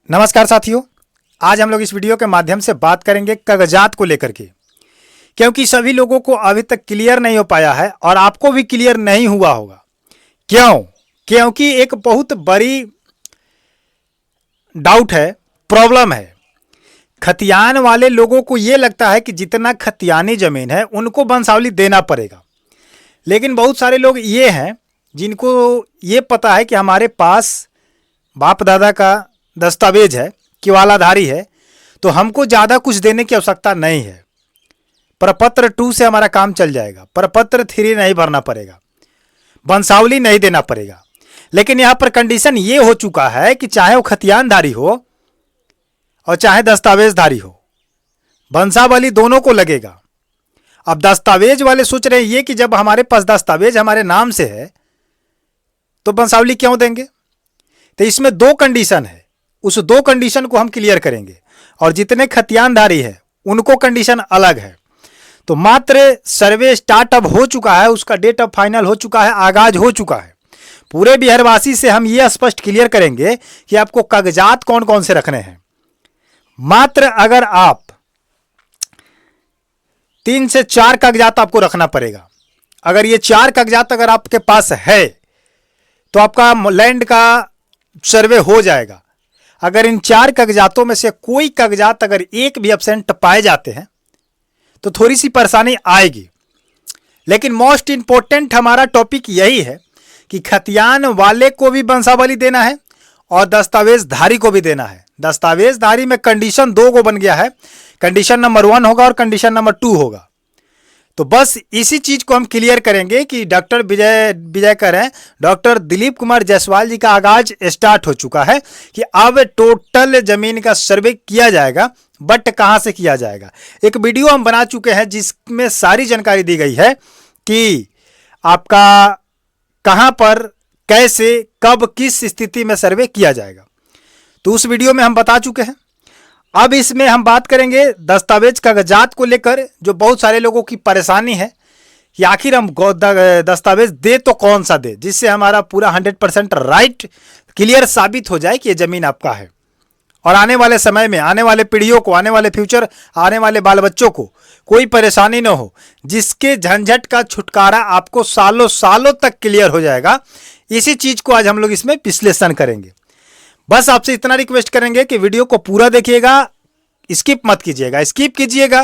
नमस्कार साथियों, आज हम लोग इस वीडियो के माध्यम से बात करेंगे कागजात को लेकर के, क्योंकि सभी लोगों को अभी तक क्लियर नहीं हो पाया है और आपको भी क्लियर नहीं हुआ होगा। क्यों? क्योंकि एक बहुत बड़ी डाउट है, प्रॉब्लम है। खतियान वाले लोगों को ये लगता है कि जितना खतियानी जमीन है उनको वंशावली देना पड़ेगा, लेकिन बहुत सारे लोग ये हैं जिनको ये पता है कि हमारे पास बाप दादा का दस्तावेज है, किवालाधारी है, तो हमको ज़्यादा कुछ देने की आवश्यकता नहीं है। प्रपत्र 2 से हमारा काम चल जाएगा, प्रपत्र 3 नहीं भरना पड़ेगा, वंशावली नहीं देना पड़ेगा। लेकिन यहाँ पर कंडीशन ये हो चुका है कि चाहे वो खतियानधारी हो और चाहे दस्तावेजधारी हो, वंशावली दोनों को लगेगा। अब दस्तावेज वाले सोच रहे हैं ये कि जब हमारे पास दस्तावेज हमारे नाम से है तो वंशावली क्यों देंगे। तो इसमें 2 कंडीशन है, उस 2 कंडीशन को हम क्लियर करेंगे और जितने खतियानधारी है उनको कंडीशन अलग है। तो मात्र सर्वे स्टार्ट अब हो चुका है, उसका डेट ऑफ फाइनल हो चुका है, आगाज हो चुका है। पूरे बिहारवासी से हम ये स्पष्ट क्लियर करेंगे कि आपको कागजात कौन कौन से रखने हैं। मात्र अगर आप 3 से 4 कागजात आपको रखना पड़ेगा। अगर ये 4 कागजात अगर आपके पास है तो आपका लैंड का सर्वे हो जाएगा। अगर इन 4 कागजातों में से कोई कागजात अगर एक भी एब्सेंट पाए जाते हैं तो थोड़ी सी परेशानी आएगी। लेकिन मोस्ट इंपॉर्टेंट हमारा टॉपिक यही है कि खतियान वाले को भी वंशावली देना है और दस्तावेजधारी को भी देना है। दस्तावेजधारी में कंडीशन 2 को बन गया है, कंडीशन नंबर 1 होगा और कंडीशन नंबर 2 होगा। तो बस इसी चीज को हम क्लियर करेंगे कि डॉक्टर विजय कह रहे हैं, डॉक्टर दिलीप कुमार जायसवाल जी का आगाज स्टार्ट हो चुका है कि अब टोटल जमीन का सर्वे किया जाएगा। बट कहां से किया जाएगा, एक वीडियो हम बना चुके हैं जिसमें सारी जानकारी दी गई है कि आपका कहां पर, कैसे, कब, किस स्थिति में सर्वे किया जाएगा। तो उस वीडियो में हम बता चुके हैं। अब इसमें हम बात करेंगे दस्तावेज कागजात को लेकर, जो बहुत सारे लोगों की परेशानी है कि आखिर हम दस्तावेज दे तो कौन सा दे जिससे हमारा पूरा 100% राइट क्लियर साबित हो जाए कि ये जमीन आपका है और आने वाले समय में, आने वाले पीढ़ियों को, आने वाले फ्यूचर, आने वाले बाल बच्चों को कोई परेशानी न हो, जिसके झंझट का छुटकारा आपको सालों सालों तक क्लियर हो जाएगा। इसी चीज को आज हम लोग इसमें विश्लेषण करेंगे। बस आपसे इतना रिक्वेस्ट करेंगे कि वीडियो को पूरा देखिएगा, स्किप मत कीजिएगा। स्किप कीजिएगा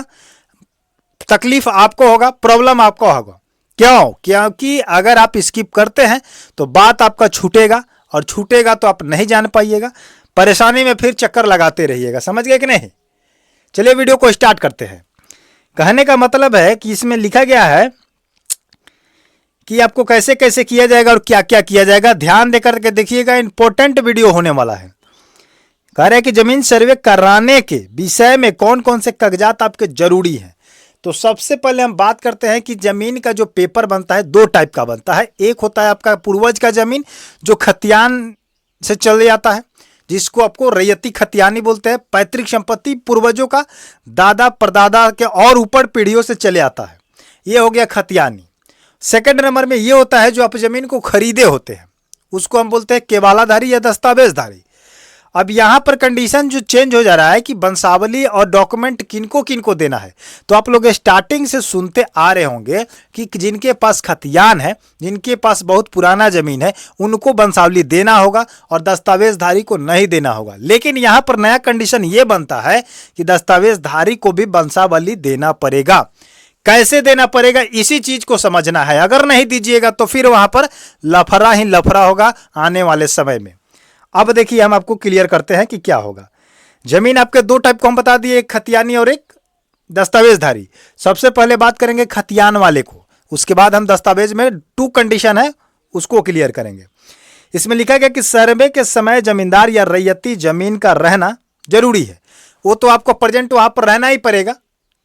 तकलीफ आपको होगा, प्रॉब्लम आपको होगा। क्यों? क्योंकि अगर आप स्किप करते हैं तो बात आपका छूटेगा और छूटेगा तो आप नहीं जान पाइएगा, परेशानी में फिर चक्कर लगाते रहिएगा। समझ गए कि नहीं? चलिए वीडियो को स्टार्ट करते हैं। कहने का मतलब है कि इसमें लिखा गया है कि आपको कैसे कैसे किया जाएगा और क्या क्या किया जाएगा। ध्यान देकर के देखिएगा, इंपॉर्टेंट वीडियो होने वाला है। कह रहे हैं कि जमीन सर्वे कराने के विषय में कौन कौन से कागजात आपके जरूरी हैं। तो सबसे पहले हम बात करते हैं कि जमीन का जो पेपर बनता है 2 टाइप का बनता है। एक होता है आपका पूर्वज का जमीन जो खतियान से चले जाता है, जिसको आपको रैयती खतियानी बोलते हैं। पैतृक संपत्ति पूर्वजों का, दादा परदादा के और ऊपर पीढ़ियों से चले आता है, ये हो गया खतियानी। सेकंड नंबर में ये होता है जो आप जमीन को खरीदे होते हैं, उसको हम बोलते हैं केवालाधारी या दस्तावेजधारी। अब यहाँ पर कंडीशन जो चेंज हो जा रहा है कि वंशावली और डॉक्यूमेंट किनको किनको देना है। तो आप लोग स्टार्टिंग से सुनते आ रहे होंगे कि जिनके पास खतियान है, जिनके पास बहुत पुराना जमीन है, उनको वंशावली देना होगा और दस्तावेजधारी को नहीं देना होगा। लेकिन यहाँ पर नया कंडीशन ये बनता है कि दस्तावेजधारी को भी वंशावली देना पड़ेगा। कैसे देना पड़ेगा, इसी चीज को समझना है। अगर नहीं दीजिएगा तो फिर वहां पर लफड़ा ही लफड़ा होगा आने वाले समय में। अब देखिए हम आपको क्लियर करते हैं कि क्या होगा। जमीन आपके 2 टाइप को हम बता दिए, एक खतियानी और एक दस्तावेजधारी। सबसे पहले बात करेंगे खतियान वाले को, उसके बाद हम दस्तावेज में 2 कंडीशन है उसको क्लियर करेंगे। इसमें लिखा गया कि सर्वे के समय जमींदार या रैयती जमीन का रहना जरूरी है। वो तो आपको प्रेजेंट वहां पर रहना ही पड़ेगा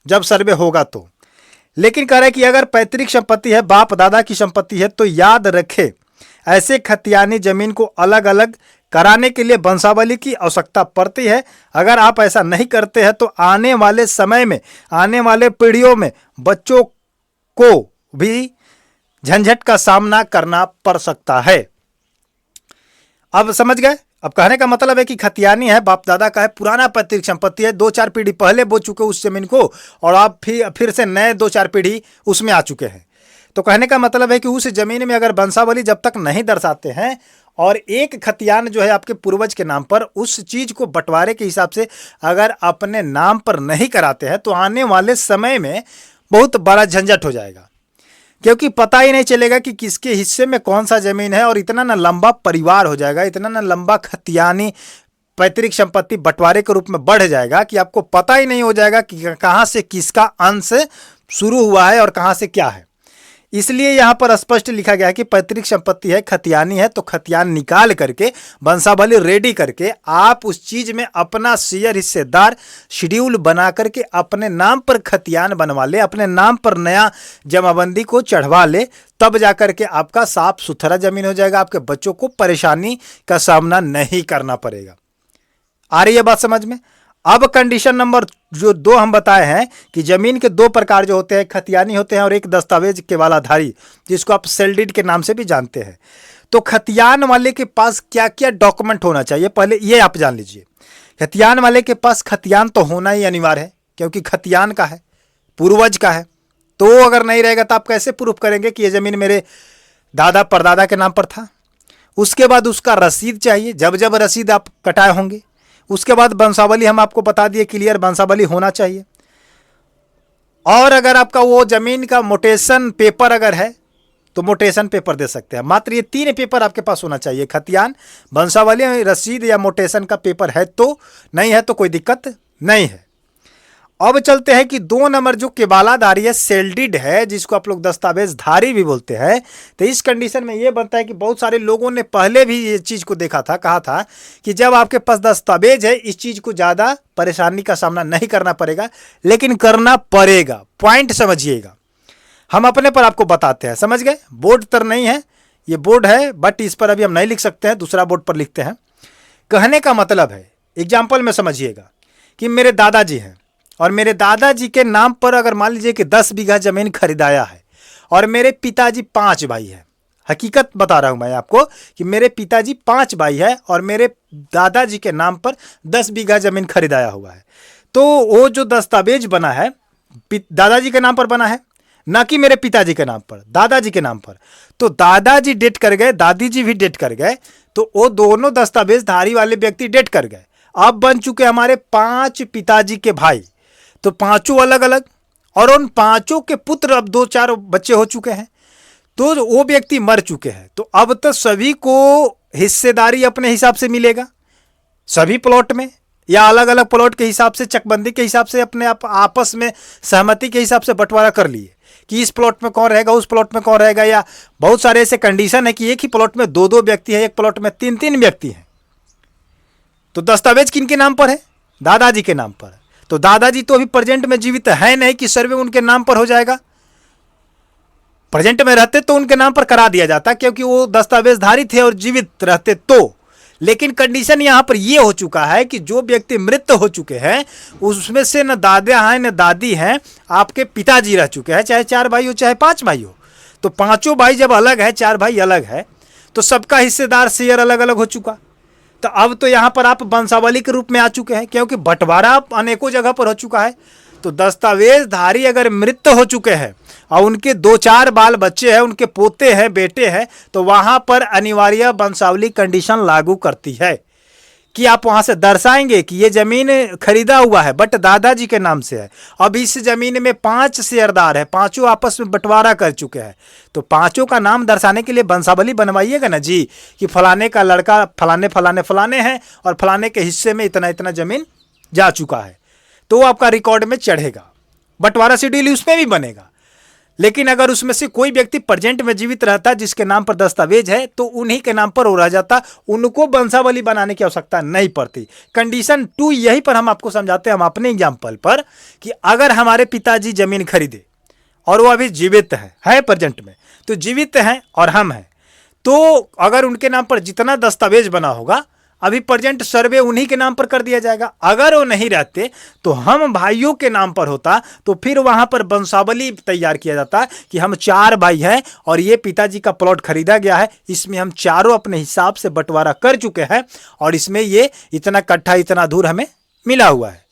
जब सर्वे होगा तो। लेकिन कह रहे कि अगर पैतृक संपत्ति है, बाप दादा की संपत्ति है, तो याद रखे ऐसे खतियानी जमीन को अलग अलग कराने के लिए वंशावली की आवश्यकता पड़ती है। अगर आप ऐसा नहीं करते हैं तो आने वाले समय में, आने वाले पीढ़ियों में बच्चों को भी झंझट का सामना करना पड़ सकता है। अब समझ गए? अब कहने का मतलब है कि खतियानी है, बाप दादा का है, पुराना पैतृक संपत्ति है, 2-4 पीढ़ी पहले बो चुके उस जमीन को, और आप फिर से नए 2-4 पीढ़ी उसमें आ चुके हैं। तो कहने का मतलब है कि उस जमीन में अगर वंशावली जब तक नहीं दर्शाते हैं और एक खतियान जो है आपके पूर्वज के नाम पर, उस चीज को बंटवारे के हिसाब से अगर अपने नाम पर नहीं कराते हैं तो आने वाले समय में बहुत बड़ा झंझट हो जाएगा, क्योंकि पता ही नहीं चलेगा कि किसके हिस्से में कौन सा जमीन है, और इतना ना लंबा परिवार हो जाएगा, इतना ना लंबा खतियानी पैतृक संपत्ति बंटवारे के रूप में बढ़ जाएगा कि आपको पता ही नहीं हो जाएगा कि कहाँ से किसका अंश शुरू हुआ है और कहाँ से क्या है। इसलिए यहाँ पर स्पष्ट लिखा गया है कि पैतृक संपत्ति है, खतियानी है, तो खतियान निकाल करके वंशावली रेडी करके आप उस चीज में अपना शेयर हिस्सेदार शेड्यूल बना करके अपने नाम पर खतियान बनवा ले, अपने नाम पर नया जमाबंदी को चढ़वा ले, तब जाकर के आपका साफ सुथरा जमीन हो जाएगा, आपके बच्चों को परेशानी का सामना नहीं करना पड़ेगा। आ रही है बात समझ में? अब कंडीशन नंबर जो 2 हम बताए हैं कि जमीन के 2 प्रकार जो होते हैं, खतियानी होते हैं और एक दस्तावेज के वालाधारी, जिसको आप सेल्डीड के नाम से भी जानते हैं। तो खतियान वाले के पास क्या क्या डॉक्यूमेंट होना चाहिए, पहले ये आप जान लीजिए। खतियान वाले के पास खतियान तो होना ही अनिवार्य है, क्योंकि खतियान का है, पूर्वज का है। तो अगर नहीं रहेगा तो आप कैसे प्रूफ करेंगे कि ये जमीन मेरे दादा परदादा के नाम पर था। उसके बाद उसका रसीद चाहिए, जब जब रसीद आप कटाए होंगे। उसके बाद वंशावली हम आपको बता दिए, क्लियर वंशावली होना चाहिए। और अगर आपका वो जमीन का मोटेशन पेपर अगर है तो मोटेशन पेपर दे सकते हैं। मात्र ये 3 पेपर आपके पास होना चाहिए, खतियान, वंशावली, रसीद या मोटेशन का पेपर है तो, नहीं है तो कोई दिक्कत नहीं है। अब चलते हैं कि 2 नंबर जो केबालाधारी है, सेल्डीड है, जिसको आप लोग दस्तावेजधारी भी बोलते हैं। तो इस कंडीशन में ये बनता है कि बहुत सारे लोगों ने पहले भी ये चीज़ को देखा था, कहा था कि जब आपके पास दस्तावेज है इस चीज़ को ज़्यादा परेशानी का सामना नहीं करना पड़ेगा, लेकिन करना पड़ेगा। पॉइंट समझिएगा, हम अपने पर आपको बताते हैं, समझ गए? बोर्ड तर नहीं है, ये बोर्ड है, बट इस पर अभी हम नहीं लिख सकते हैं, दूसरा बोर्ड पर लिखते हैं। कहने का मतलब है, एग्जाम्पल में समझिएगा कि मेरे दादाजी हैं और मेरे दादाजी के नाम पर अगर मान लीजिए कि 10 बीघा जमीन खरीदाया है, और मेरे पिताजी 5 भाई हैं। हकीकत बता रहा हूं मैं आपको कि मेरे पिताजी 5 भाई है और मेरे दादाजी के नाम पर 10 बीघा जमीन खरीदाया हुआ है। तो वो जो दस्तावेज बना है दादाजी के नाम पर बना है, ना कि मेरे पिताजी के नाम पर, दादाजी के नाम पर। तो दादाजी डेट कर गए, दादी जी भी डेट कर गए, तो वो दोनों दस्तावेजधारी वाले व्यक्ति डेट कर गए। अब बन चुके हमारे 5 पिताजी के भाई, तो 5 अलग अलग, और उन 5 के पुत्र अब 2-4 बच्चे हो चुके हैं, तो वो व्यक्ति मर चुके हैं। तो अब तो सभी को हिस्सेदारी अपने हिसाब से मिलेगा, सभी प्लॉट में, या अलग अलग प्लॉट के हिसाब से, चकबंदी के हिसाब से अपने आप आपस में सहमति के हिसाब से बंटवारा कर लिए कि इस प्लॉट में कौन रहेगा, उस प्लॉट में कौन रहेगा। या बहुत सारे ऐसे कंडीशन है कि एक ही प्लॉट में 2-2 व्यक्ति है, एक प्लॉट में 3-3 व्यक्ति हैं। तो दस्तावेज किनके नाम पर है? दादाजी के नाम पर। तो दादाजी तो अभी प्रेजेंट में जीवित है नहीं कि सर्वे उनके नाम पर हो जाएगा। प्रेजेंट में रहते तो उनके नाम पर करा दिया जाता, क्योंकि वो दस्तावेजधारी थे और जीवित रहते तो। लेकिन कंडीशन यहां पर ये हो चुका है कि जो व्यक्ति मृत हो चुके हैं उसमें से न दादा हैं न दादी हैं, आपके पिताजी रह चुके हैं, चाहे 4 भाई हो चाहे 5 भाई हो। तो 5 भाई जब अलग है, 4 भाई अलग है, तो सबका हिस्सेदार शेयर अलग अलग हो चुका। तो अब तो यहाँ पर आप वंशावली के रूप में आ चुके हैं, क्योंकि बंटवारा अनेकों जगह पर हो चुका है। तो दस्तावेजधारी अगर मृत हो चुके हैं और उनके 2-4 बाल बच्चे हैं, उनके पोते हैं, बेटे हैं, तो वहाँ पर अनिवार्य वंशावली कंडीशन लागू करती है कि आप वहाँ से दर्शाएंगे कि ये ज़मीन खरीदा हुआ है बट दादाजी के नाम से है। अब इस ज़मीन में 5 शेयरदार है, 5 आपस में बंटवारा कर चुके हैं, तो 5 का नाम दर्शाने के लिए वंशावली बनवाइएगा ना जी, कि फलाने का लड़का फलाने फलाने फलाने हैं और फलाने के हिस्से में इतना इतना ज़मीन जा चुका है, तो आपका रिकॉर्ड में चढ़ेगा, बंटवारा शेड्यूल उसमें भी बनेगा। लेकिन अगर उसमें से कोई व्यक्ति प्रेजेंट में जीवित रहता जिसके नाम पर दस्तावेज है, तो उन्हीं के नाम पर वो रह जाता, उनको वंशावली बनाने की आवश्यकता नहीं पड़ती। कंडीशन 2 यही पर हम आपको समझाते हैं, हम अपने एग्जाम्पल पर, कि अगर हमारे पिताजी जमीन खरीदे और वो अभी जीवित है प्रेजेंट में, तो जीवित हैं और हम हैं, तो अगर उनके नाम पर जितना दस्तावेज बना होगा अभी प्रेजेंट सर्वे उन्हीं के नाम पर कर दिया जाएगा। अगर वो नहीं रहते तो हम भाइयों के नाम पर होता, तो फिर वहां पर वंशावली तैयार किया जाता कि हम 4 भाई हैं और ये पिताजी का प्लॉट खरीदा गया है, इसमें हम चारों अपने हिसाब से बंटवारा कर चुके हैं और इसमें ये इतना कट्ठा इतना दूर हमें मिला हुआ है।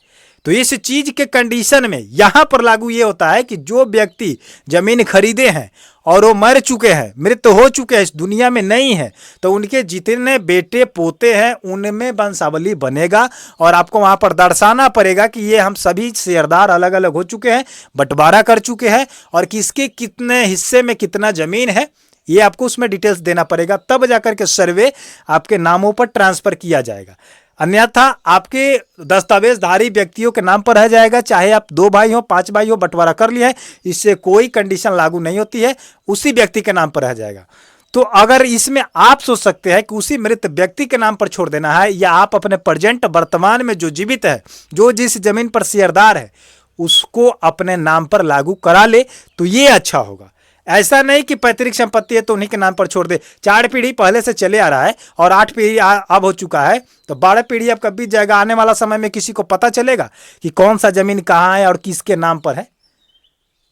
तो इस चीज के कंडीशन में यहां पर लागू ये होता है कि जो व्यक्ति जमीन खरीदे हैं और वो मर चुके हैं, मृत हो चुके हैं, इस दुनिया में नहीं है, तो उनके जितने बेटे पोते हैं उनमें वंशावली बनेगा और आपको वहां पर दर्शाना पड़ेगा कि ये हम सभी शेयरदार अलग अलग हो चुके हैं, बंटवारा कर चुके हैं और किसके कितने हिस्से में कितना जमीन है ये आपको उसमें डिटेल्स देना पड़ेगा, तब जाकर के सर्वे आपके नामों पर ट्रांसफर किया जाएगा। अन्यथा आपके दस्तावेजधारी व्यक्तियों के नाम पर रह जाएगा, चाहे आप 2 भाई हो 5 भाई हो, बंटवारा कर लिया है, इससे कोई कंडीशन लागू नहीं होती है, उसी व्यक्ति के नाम पर रह जाएगा। तो अगर इसमें आप सोच सकते हैं कि उसी मृत व्यक्ति के नाम पर छोड़ देना है, या आप अपने प्रेजेंट वर्तमान में जो जीवित है, जो जिस जमीन पर शेयरदार है, उसको अपने नाम पर लागू करा ले तो ये अच्छा होगा। ऐसा नहीं कि पैतृक संपत्ति है तो उन्हीं के नाम पर छोड़ दे। 4 पीढ़ी पहले से चले आ रहा है और 8 पीढ़ी अब हो चुका है, तो 12 पीढ़ी अब कब बीत जाएगा। आने वाला समय में किसी को पता चलेगा कि कौन सा जमीन कहाँ है और किसके नाम पर है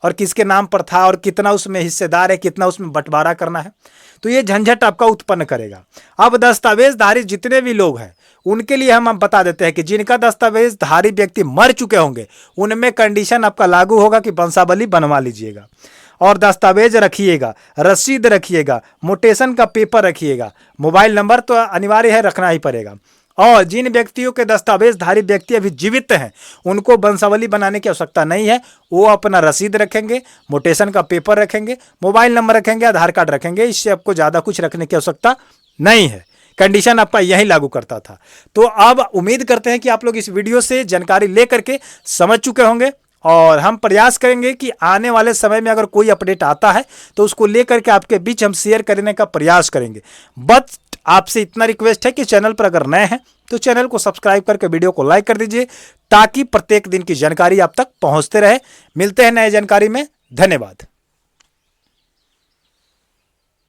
और किसके नाम पर था और कितना उसमें हिस्सेदार है, कितना उसमें बंटवारा करना है। तो ये झंझट आपका उत्पन्न करेगा। अब दस्तावेजधारी जितने भी लोग हैं उनके लिए हम बता देते हैं कि जिनका दस्तावेजधारी व्यक्ति मर चुके होंगे उनमें कंडीशन आपका लागू होगा कि वंशावली बनवा लीजिएगा और दस्तावेज रखिएगा, रसीद रखिएगा, मोटेशन का पेपर रखिएगा, मोबाइल नंबर तो अनिवार्य है, रखना ही पड़ेगा। और जिन व्यक्तियों के दस्तावेजधारी व्यक्ति अभी जीवित हैं उनको वंशावली बनाने की आवश्यकता नहीं है, वो अपना रसीद रखेंगे, मोटेशन का पेपर रखेंगे, मोबाइल नंबर रखेंगे, आधार कार्ड रखेंगे, इससे आपको ज़्यादा कुछ रखने की आवश्यकता नहीं है। कंडीशन आपका यही लागू करता था। तो अब उम्मीद करते हैं कि आप लोग इस वीडियो से जानकारी लेकर के समझ चुके होंगे और हम प्रयास करेंगे कि आने वाले समय में अगर कोई अपडेट आता है तो उसको लेकर के आपके बीच हम शेयर करने का प्रयास करेंगे। बस आपसे इतना रिक्वेस्ट है कि चैनल पर अगर नए हैं तो चैनल को सब्सक्राइब करके वीडियो को लाइक कर दीजिए ताकि प्रत्येक दिन की जानकारी आप तक पहुंचते रहे। मिलते हैं नए जानकारी में। धन्यवाद।